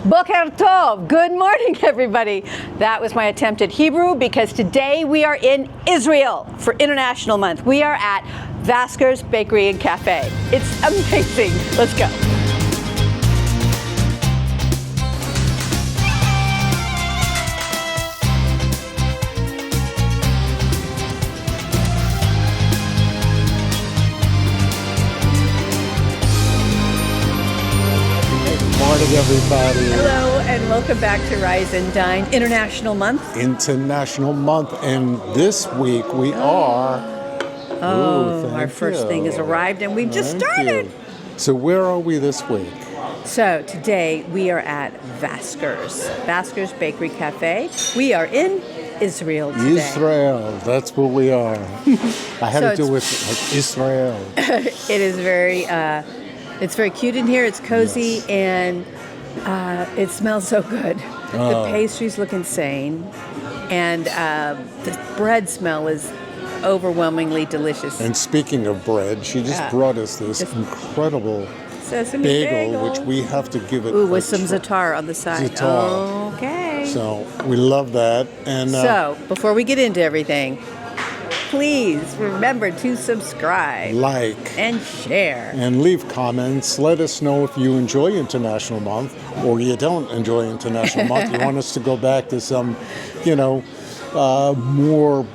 Boker Tov. Good morning, everybody. That was my attempt at Hebrew because today we are in Israel for International Month. We are at Vasker's Bakery and Cafe. It's amazing. Let's go. Morning, everybody. Hello, and welcome back to Rise and Dine International Month. International Month, and this week we are... our first thing has arrived, and we've just started. So where are we this week? So today we are at Vasker's Bakery Cafe. We are in Israel today. Israel, that's what we are. I had to do with Israel. It is very... it's very cute in here. It's cozy, and it smells so good. The pastries look insane, and the bread smell is overwhelmingly delicious. And speaking of bread, she just brought us this incredible sesame bagel, which we have to give it. Ooh, with some za'atar on the side. Za'atar. Okay. So we love that. And so before we get into everything, please remember to subscribe, like, and share. And leave comments. Let us know if you enjoy International Month or you don't enjoy International Month. You want us to go back to some, more,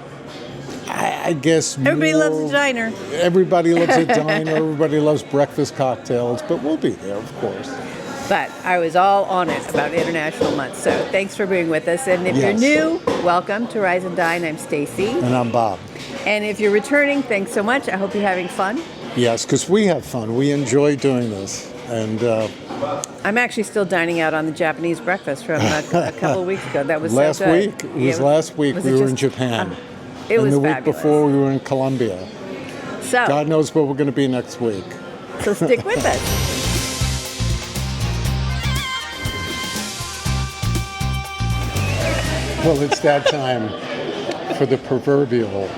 I guess, everybody loves a diner. Everybody loves a diner. Everybody loves breakfast cocktails. But we'll be there, of course. But I was all on it about International Month. So thanks for being with us. And if you're new, welcome to Rise and Dine. I'm Stacy. And I'm Bob. And if you're returning, thanks so much. I hope you're having fun. Yes, because we have fun. We enjoy doing this. And I'm actually still dining out on the Japanese breakfast from a couple of weeks ago. That was last so good. week. It was last week. We were in Japan. It was and the fabulous. week before, we were in Colombia. So God knows where we're going to be next week. So stick with us. Well, it's that time for the proverbial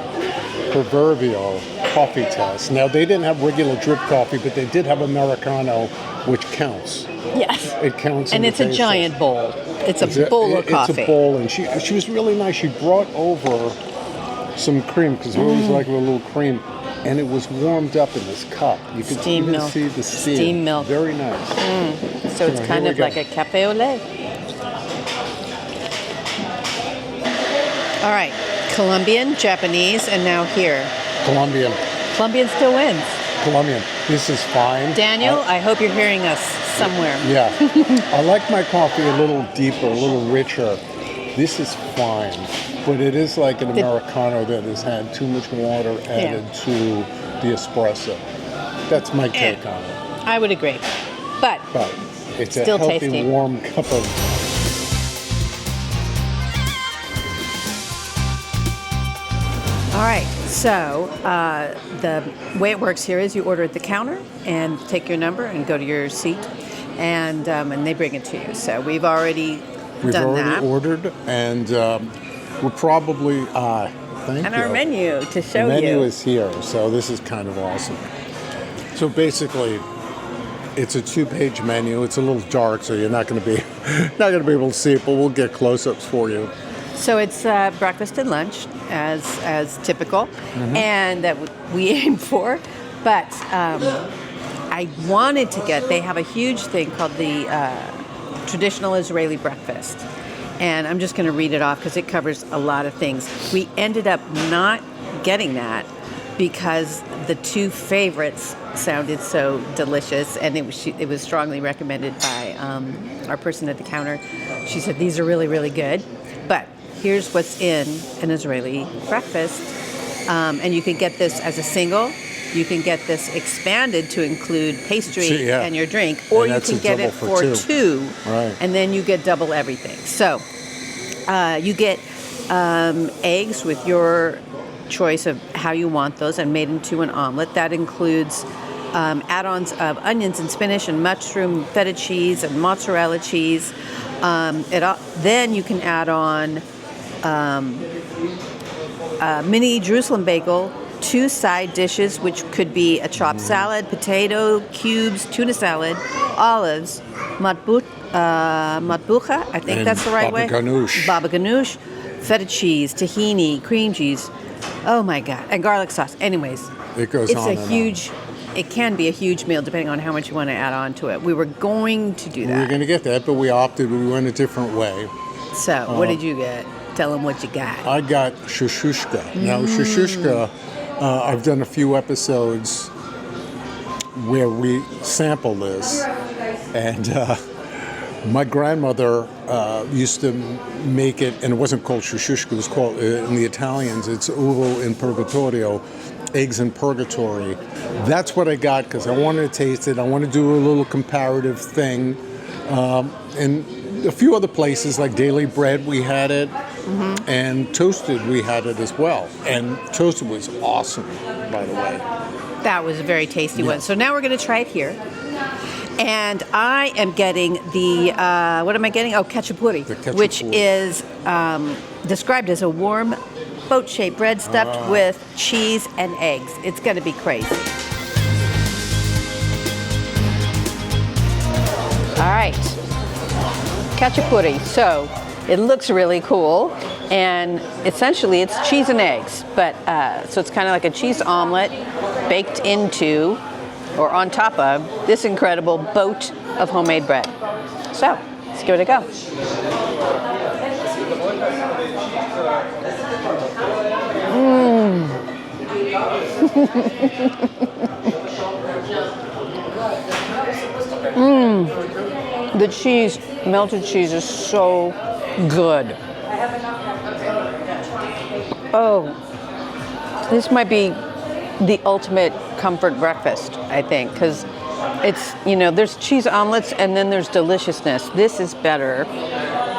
coffee test. Now, they didn't have regular drip coffee, but they did have Americano, which counts. Yes. It counts. And it's a giant bowl. It's a bowl of coffee. It's a bowl, and she was really nice. She brought over some cream, because we always like a little cream, and it was warmed up in this cup. You could even see the steam milk. Very nice. So it's kind of like a cafe au lait. All right, Colombian, Japanese, and now here. Colombian. Colombian still wins. Colombian. This is fine. Daniel, I hope you're hearing us somewhere. Yeah. I like my coffee a little deeper, a little richer. This is fine, but it is like an Americano that has had too much water added to the espresso. That's my take on it. I would agree. But it's still a healthy, tasty. Warm cup of... All right, so the way it works here is you order at the counter and take your number and go to your seat, and they bring it to you. So we've already ordered, and we're probably thank and you. our menu to show you. The menu is here, so this is kind of awesome. So basically, it's a 2-page menu. It's a little dark, so you're not going to be able to see it, but we'll get close-ups for you. So it's breakfast and lunch, as typical, and that we aim for. But I wanted to they have a huge thing called the traditional Israeli breakfast. And I'm just going to read it off because it covers a lot of things. We ended up not getting that because the two favorites sounded so delicious, and it was strongly recommended by our person at the counter. She said, these are really, really good. But here's what's in an Israeli breakfast. And you can get this as a single. You can get this expanded to include pastry and your drink. Or you can get it for two. Right. And then you get double everything. So you get eggs with your choice of how you want those and made into an omelet. That includes add-ons of onions and spinach and mushroom, feta cheese, and mozzarella cheese. Then you can add on mini Jerusalem bagel, 2 side dishes, which could be a chopped salad, potato cubes, tuna salad, olives, matbut, matbucha, I think And that's the right baba way. ganoush. Baba ganoush, feta cheese, tahini, cream cheese. Oh my God, and garlic sauce. Anyways, It goes it's on a and on. huge. It can be a huge meal depending on how much you want to add on to it. We were going to do We were that. going to get that, but we opted. We went a different way. So, what did you get? Tell them what you got. I got Shashuka. Now, Shashuka, I've done a few episodes where we sample this, and my grandmother used to make it, and it wasn't called Shashuka, it was called, in the Italians, it's uvo in purgatorio, eggs in purgatory. That's what I got because I wanted to taste it. I want to do a little comparative thing. And a few other places like Daily Bread, we had it, and Toasted, we had it as well. And Toasted was awesome, by the way. That was a very tasty one. So now we're going to try it here. And I am getting the, what am I getting? Oh, Kachapuri, The Kachapuri. which is described as a warm boat-shaped bread stuffed with cheese and eggs. It's going to be crazy. All right, Kachapuri. So it looks really cool, and essentially it's cheese and eggs. But so it's kind of like a cheese omelet baked into or on top of this incredible boat of homemade bread. So let's give it a go. The cheese, melted cheese is so good. Oh, this might be the ultimate comfort breakfast, I think, because it's, there's cheese omelets and then there's deliciousness. This is better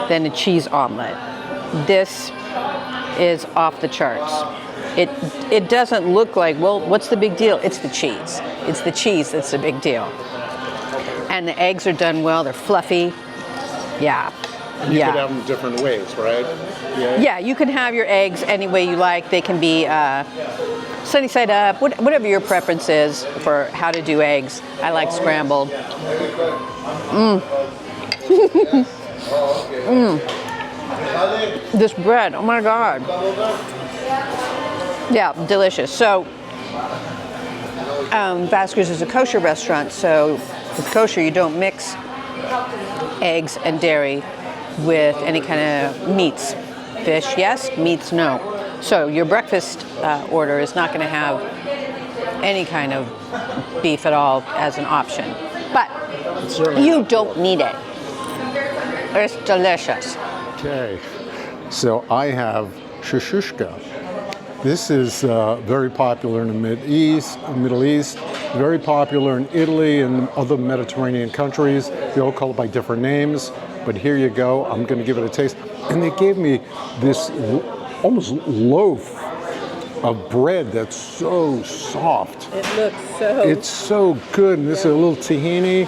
than a cheese omelet. This is off the charts. It doesn't look like, well, what's the big deal? It's the cheese. It's the cheese that's the big deal. And the eggs are done well. They're fluffy. Yeah. And you could have them different ways, right? Yeah, you can have your eggs any way you like. They can be sunny side up, whatever your preference is for how to do eggs. I like scrambled. This bread, oh my God. Yeah, delicious. So, Vasker's is a kosher restaurant, so with kosher you don't mix eggs and dairy with any kind of meats. Fish, yes. Meats, no. So your breakfast order is not going to have any kind of beef at all as an option. But you don't need it. It's delicious. Okay, so I have Shashuka. This is very popular in the Middle East, very popular in Italy and other Mediterranean countries. They all call it by different names, but here you go. I'm going to give it a taste. And they gave me this almost loaf of bread that's so soft. It looks so... It's so good. And this is a little tahini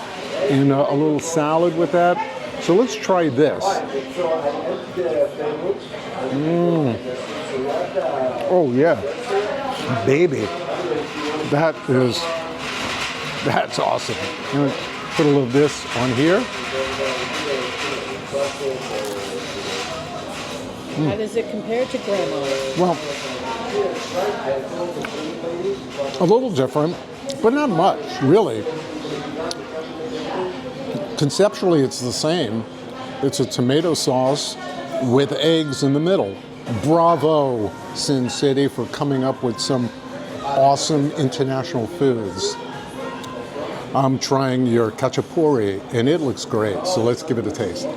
and a little salad with that. So let's try this. Oh yeah, baby, that's awesome. I'm gonna put a little of this on here. How does it compare to grandma? Well, a little different, but not much, really. Conceptually, it's the same. It's a tomato sauce with eggs in the middle. Bravo, Sin City, for coming up with some awesome international foods. I'm trying your Kachapuri, and it looks great, so let's give it a taste.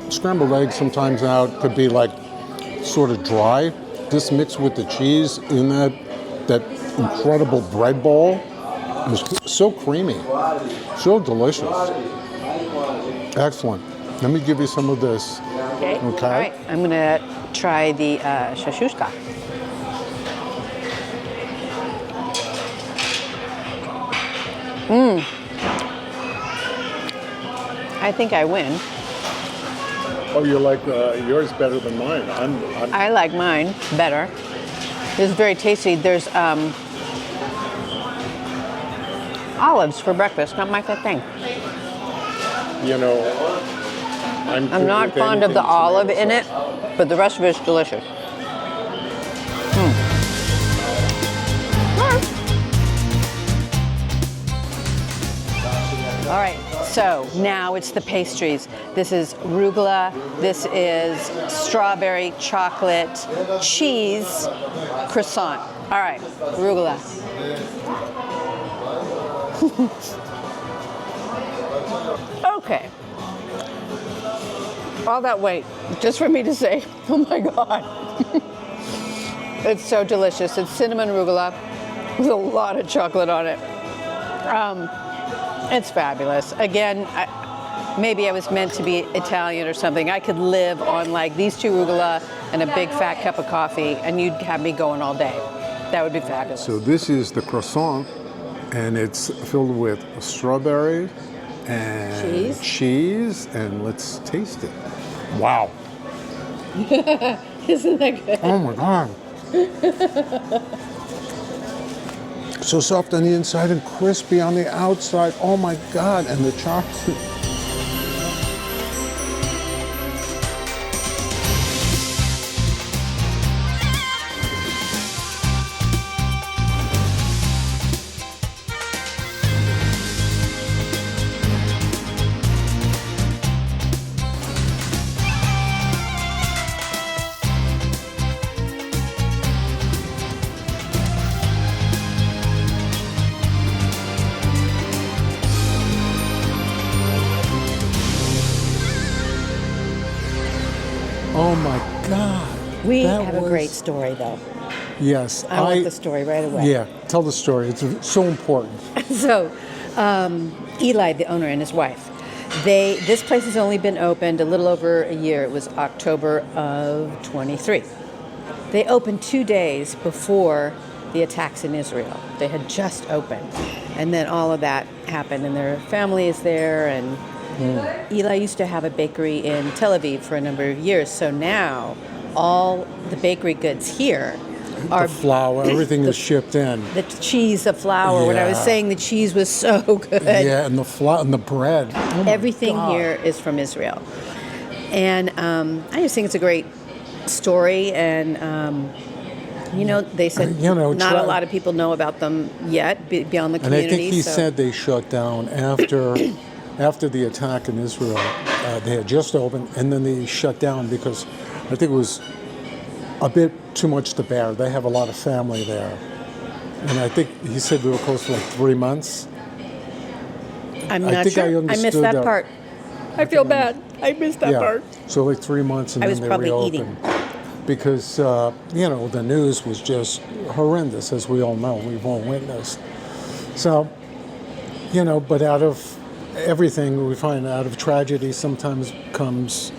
Scrambled eggs sometimes out could be like sort of dry. This mixed with the cheese in that incredible bread bowl is so creamy, so delicious. Excellent. Let me give you some of this. Okay. All right. I'm going to try the Shashuka. I think I win. Oh, you like yours better than mine. I like mine better. This is very tasty. There's Olives for breakfast, not my thing. You know, I'm not fond of the olive in it, but the rest of it is delicious. All right, so now it's the pastries. This is arugula, this is strawberry, chocolate, cheese, croissant. All right, arugula. Okay. All that weight, just for me to say, oh my God. It's so delicious. It's cinnamon arugula with a lot of chocolate on it. It's fabulous. Again, maybe I was meant to be Italian or something. I could live on like these two arugula and a big fat cup of coffee, and you'd have me going all day. That would be fabulous. So this is the croissant, and it's filled with strawberry and cheese, and let's taste it. Wow. Isn't that good? Oh my God. So soft on the inside and crispy on the outside. Oh my God. And the chocolate. Oh my God. We have a great story though. Yes. I want the story right away. Yeah, tell the story. It's so important. So, Eli, the owner, and his wife, this place has only been opened a little over a year. It was October of 23. They opened 2 days before the attacks in Israel. They had just opened. And then all of that happened, and their family is there, and Eli used to have a bakery in Tel Aviv for a number of years. So now all the bakery goods here are the flour, everything is shipped in. the cheese, the flour. When I was Yeah. saying the cheese was so good. Yeah, and the flour and the bread. Oh my Everything God. here is from Israel. And I just think it's a great story. And, they said not a lot of people know about them yet beyond the And I community. think he said they shut down after the attack in Israel. They had just opened, and then they shut down because I think it was a bit too much to bear. They have a lot of family there. And I think he said they were closed for like 3 months. I'm I not think sure. I I understood missed that that. part. I feel bad. I missed that part. So like 3 months, and I then was they probably reopened. Because, the news was just horrendous, as we all know. We've all witnessed. So, but out of everything, we find out of tragedy sometimes comes,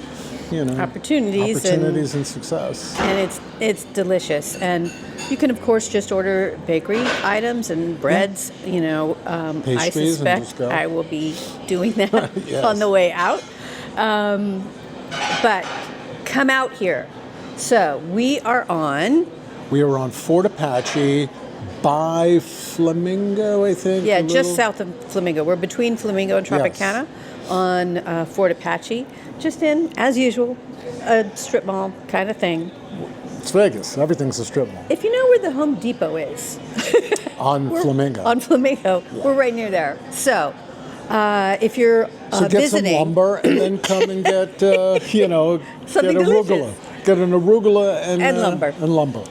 Opportunities and success. And it's delicious. And you can, of course, just order bakery items and breads. I Pastries, and suspect just go. I will be doing that Yes. on the way out. But come out here. So we are on. We are on Fort Apache by Flamingo, I think. Yeah, a just little. south of Flamingo. We're between Flamingo and Tropicana on Fort Apache. Just in, as usual, a strip mall kind of thing. It's Vegas. Everything's a strip mall. If you know where the Home Depot is, On Flamingo. on Flamingo, we're right near there. So if you're So get visiting, some lumber and then come and get, Something get arugula. delicious. Get an arugula And lumber. And lumber.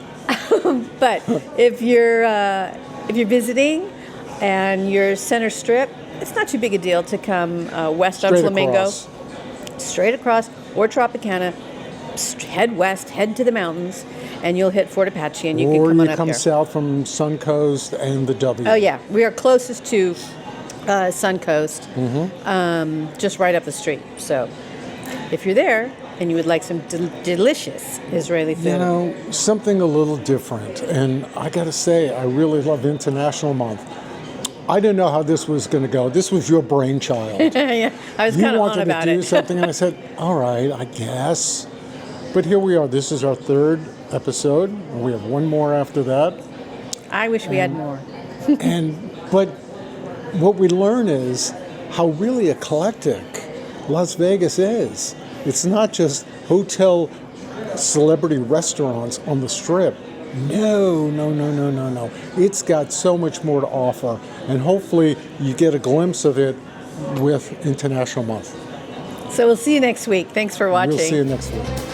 but if you're visiting and you're center strip, it's not too big a deal to come west on Straight Flamingo, across. straight across, or Tropicana. Head west, head to the mountains, and you'll hit Fort Apache, and you can Or come you on up come here. south from Suncoast and the W. Oh yeah, we are closest to Suncoast, Mm-hmm. just right up the street. So if you're there and you would like some delicious Israeli food, Something a little different. And I got to say, I really love International Month. I didn't know how this was going to go. This was your brainchild. yeah, I was You kind of on wanted about to do it. something, and I said, all right, I guess. But here we are. This is our third episode, and we have one more after that. I wish we had more. But what we learn is how really eclectic Las Vegas is. It's not just hotel celebrity restaurants on the Strip. No. It's got so much more to offer, and hopefully you get a glimpse of it with International Month. So we'll see you next week. Thanks for watching. We'll see you next week.